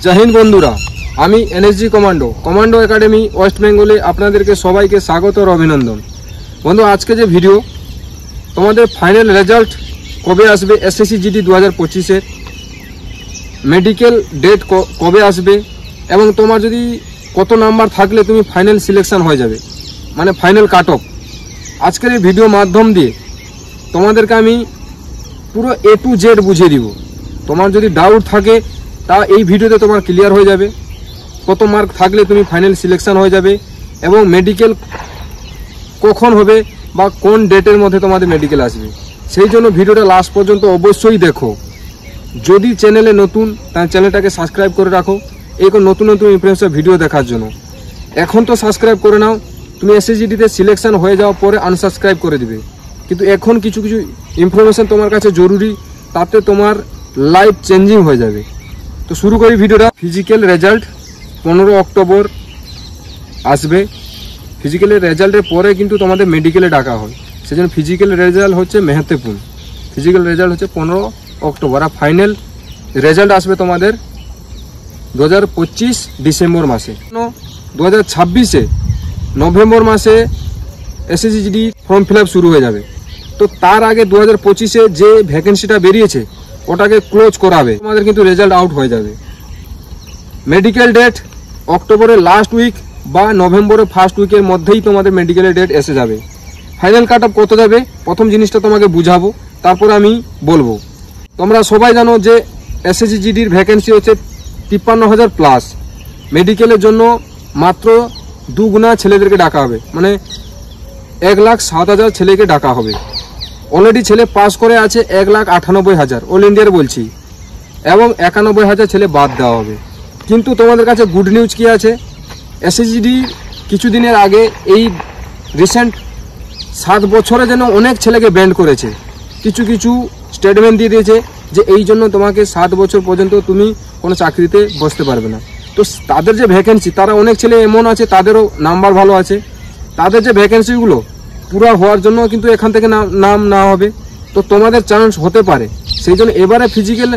जय हिंद बंधुरा आमी एनएसजी कमांडो एकाडेमी वेस्ट बेंगले आपनादेरके सबाइके स्वागत और अभिनंदन। बंधु आज के भिडियो तुम्हारे फाइनल रेजल्ट कबे आसबे एसएससी जीडी 2025 मेडिकल डेट कबे आसबे एवं तुम्हार जदि कत नम्बर थाकले तुम फाइनल सिलेक्शन हो जाबे माने फाइनल काट अफ आजकेर এই ভিডিও माध्यम दिए তোমাদেরকে আমি পুরো A to Z বুঝিয়ে দিব। তোমার যদি ডাউট থাকে তা এই ভিডিওতে তোমার ক্লিয়ার হয়ে যাবে, কত মার্ক থাকলে তুমি ফাইনাল সিলেকশন হয়ে যাবে এবং মেডিকেল কখন হবে বা কোন ডেটের মধ্যে তোমাদের মেডিকেল আসবে। সেই জন্য ভিডিওটা লাস্ট পর্যন্ত অবশ্যই দেখো। যদি চ্যানেলে নতুন তাহলে চ্যানেলটাকে সাবস্ক্রাইব করে রাখো এরকম নতুন নতুন ইনফরমেশন ভিডিও দেখার জন্য। এখন তো সাবস্ক্রাইব করে নাও, তুমি এসএসজিডিতে সিলেকশন হয়ে যাও পরে আনসাবস্ক্রাইব করে দিবে, কিন্তু এখন কিছু কিছু ইনফরমেশন তোমার কাছে জরুরি, তাতে তোমার লাইফ চেঞ্জিং হয়ে যাবে। তো শুরু করি ভিডিওটা। ফিজিক্যাল রেজাল্ট 15 অক্টোবর আসবে। ফিজিক্যালের রেজাল্টের পরে কিন্তু তোমাদের মেডিকেলে ডাকা হয়, সেজন্য ফিজিক্যাল রেজাল্ট হচ্ছে महत्वपूर्ण। ফিজিক্যাল রেজাল্ট হচ্ছে 15 অক্টোবর আর ফাইনাল রেজাল্ট আসবে তোমাদের 2025 ডিসেম্বর মাসে। 2026 নভেম্বর মাসে এসএসজিডি ফর্ম ফিল আপ শুরু হয়ে যাবে। তো তার আগে 2025 যে ভ্যাকেন্সিটা বেরিয়েছে ওটাকে ক্লোজ করাবে, তোমাদের কিন্তু রেজাল্ট আউট হয়ে যাবে। মেডিকেল ডেট অক্টোবরের লাস্ট উইক বা নভেম্বরের ফার্স্ট উইকের মধ্যেই তোমাদের মেডিকেলের ডেট এসে যাবে। ফাইনাল কাট অফ কত যাবে প্রথম জিনিসটা তোমাকে বুঝাবো, তারপরে আমি বলবো। তোমরা সবাই জানো যে এসএসজিডির ভ্যাকেন্সি হচ্ছে 53,000 প্লাস। মেডিকেলের জন্য মাত্র 2 গুণা ছেলেদেরকে ডাকা হবে, মানে 1,07,000 ছেলেকে ডাকা হবে। অলরেডি ছেলে পাস করে আছে 1,98,000 অল ইন্ডিয়ার বলছি, এবং 91,000 ছেলে বাদ দেওয়া হবে। কিন্তু তোমাদের কাছে গুড নিউজ কি আছে, এসএসজিডি কিছুদিনের আগে এই রিসেন্ট 7 বছরে যেন অনেক ছেলেকে ব্যান্ড করেছে, কিছু কিছু স্টেটমেন্ট দিয়ে দিয়েছে যে এই জন্য তোমাকে 7 বছর পর্যন্ত তুমি কোনো চাকরিতে বসতে পারবে না। তো তাদের যে ভ্যাকেন্সি, তারা অনেক ছেলে এমন আছে তাদেরও নাম্বার ভালো আছে, তাদের যে ভ্যাকেন্সিগুলো পুরো হওয়ার জন্য কিন্তু এখান থেকে নাম না হবে, তো তোমাদের চান্স হতে পারে। সেই জন্য এবারে ফিজিক্যাল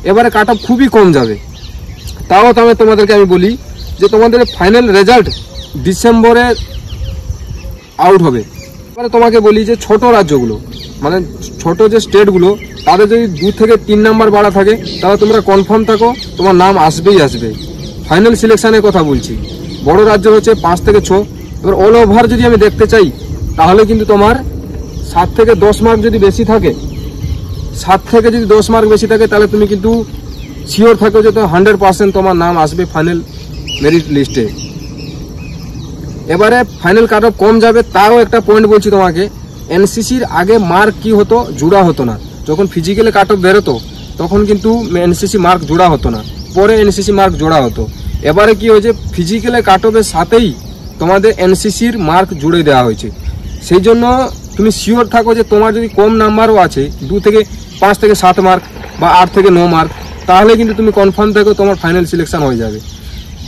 এবারে কাট অফ খুবই কম যাবে। তাও তোমাদেরকে আমি বলি যে তোমাদের ফাইনাল রেজাল্ট ডিসেম্বরে আউট হবে। এবারে তোমাকে বলি যে ছোট রাজ্যগুলো মানে ছোট যে স্টেটগুলো তাদের যদি 2 থেকে 3 নাম্বার বাড়া থাকে তাহলে তোমরা কনফার্ম থাকো তোমার নাম আসবেই আসবে। ফাইনাল সিলেকশনের কথা বলছি, বড় রাজ্য হচ্ছে 5 থেকে 6। এবার অল ওভার যদি আমি দেখতে চাই তাহলে কিন্তু তোমার 7 থেকে 10 মার্ক যদি বেশি থাকে, 7 থেকে যদি 10 মার্ক বেশি থাকে তাহলে তুমি কিন্তু শিওর থাকো যে তো 100% তোমার নাম আসবে ফাইনাল মেরিট লিস্টে। এবারে ফাইনাল কাট অফ কম যাবে, তাও একটা পয়েন্ট বলছি তোমাকে। এনসিসির আগে মার্ক কি হতো, জোড়া হতো না। যখন ফিজিক্যালে কাট অফ বেরোতো তখন কিন্তু এনসিসি মার্ক জোড়া হতো না, পরে এনসিসি মার্ক জোড়া হতো। এবারে কি হয়েছে, ফিজিক্যালে কাট অফের সাথেই তোমাদের এনসিসির মার্ক জুড়ে দেওয়া হয়েছে। সেই জন্য তুমি শিওর থাকো যে তোমার যদি কম নাম্বারও আছে 2 থেকে 5 থেকে 7 মার্ক বা 8 থেকে 9 মার্ক, তাহলে কিন্তু তুমি কনফার্ম থাকো তোমার ফাইনাল সিলেকশন হয়ে যাবে।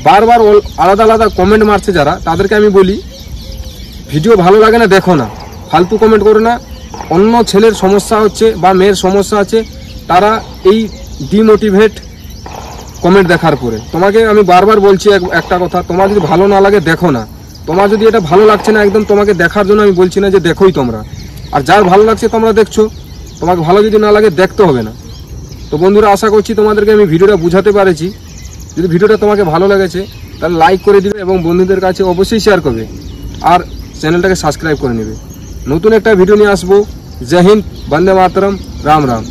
বারবার আলাদা আলাদা কমেন্ট মারছে যারা, তাদেরকে আমি বলি ভিডিও ভালো লাগে না দেখো না, ফালতু কমেন্ট করো না। অন্য ছেলের সমস্যা হচ্ছে বা মেয়ের সমস্যা আছে, তারা এই ডিমোটিভেট কমেন্ট দেখার পরে। তোমাকে আমি বারবার বলছি একটা কথা, তোমার যদি ভালো না লাগে দেখো না। তোমার যদি এটা ভালো লাগছে না একদম, তোমাকে দেখার জন্য আমি বলছি না যে দেখোই তোমরা, আর যার ভালো লাগছে তোমরা দেখছো, তোমাকে ভালো যদি না লাগে দেখতে হবে না। তো বন্ধুরা, আশা করছি তোমাদেরকে আমি ভিডিওটা বুঝাতে পেরেছি। যদি ভিডিওটা তোমাকে ভালো লেগেছে তাহলে লাইক করে দিবে এবং বন্ধুদের কাছে অবশ্যই শেয়ার করবে, আর চ্যানেলটাকে সাবস্ক্রাইব করে নেবে। নতুন একটা ভিডিও নিয়ে আসবো। জয় হিন্দ, বন্দে মাতরম, রাম রাম।